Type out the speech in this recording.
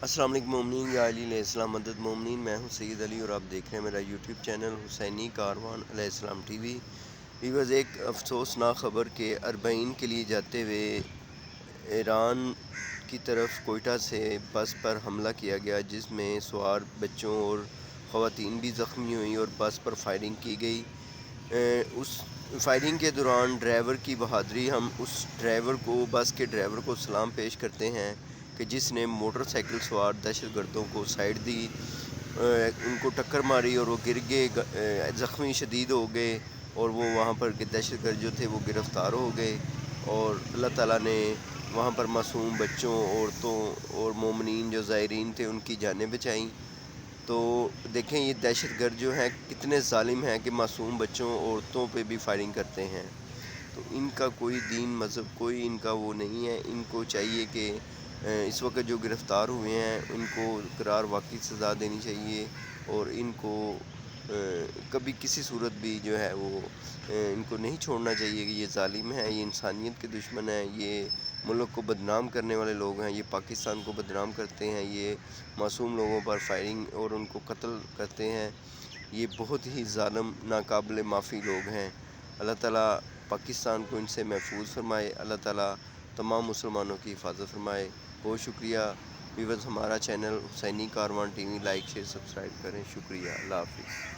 السلام علیکم مومنین، یا علی علیہ السلام مدد مومنین۔ میں ہوں سید علی اور آپ دیکھ رہے ہیں میرا یوٹیوب چینل حسینی کاروان علیہ السلام ٹی وی۔ ویورز، ایک افسوسناک خبر کہ اربعین کے لیے جاتے ہوئے ایران کی طرف کوئٹہ سے بس پر حملہ کیا گیا، جس میں سوار بچوں اور خواتین بھی زخمی ہوئیں اور بس پر فائرنگ کی گئی۔ اس فائرنگ کے دوران ڈرائیور کی بہادری، ہم اس ڈرائیور کو، بس کے ڈرائیور کو سلام پیش کرتے ہیں کہ جس نے موٹر سائیکل سوار دہشت گردوں کو سائیڈ دی، ان کو ٹکر ماری اور وہ گر گئے، زخمی شدید ہو گئے، اور وہ وہاں پر دہشت گرد جو تھے وہ گرفتار ہو گئے، اور اللہ تعالیٰ نے وہاں پر معصوم بچوں، عورتوں اور مومنین جو زائرین تھے ان کی جانیں بچائیں۔ تو دیکھیں یہ دہشت گرد جو ہیں کتنے ظالم ہیں کہ معصوم بچوں، عورتوں پہ بھی فائرنگ کرتے ہیں۔ تو ان کا کوئی دین مذہب، کوئی ان کا وہ نہیں ہے۔ ان کو چاہیے کہ اس وقت جو گرفتار ہوئے ہیں ان کو قرار واقعی سزا دینی چاہیے، اور ان کو کبھی کسی صورت بھی جو ہے وہ ان کو نہیں چھوڑنا چاہیے کہ یہ ظالم ہیں، یہ انسانیت کے دشمن ہیں، یہ ملک کو بدنام کرنے والے لوگ ہیں، یہ پاکستان کو بدنام کرتے ہیں، یہ معصوم لوگوں پر فائرنگ اور ان کو قتل کرتے ہیں۔ یہ بہت ہی ظالم، ناقابل معافی لوگ ہیں۔ اللہ تعالیٰ پاکستان کو ان سے محفوظ فرمائے، اللہ تعالیٰ تمام مسلمانوں کی حفاظت فرمائے۔ بہت شکریہ ویورز، ہمارا channel Husaini Karwan T V like, share, subscribe کریں۔ شکریہ، اللہ حافظ۔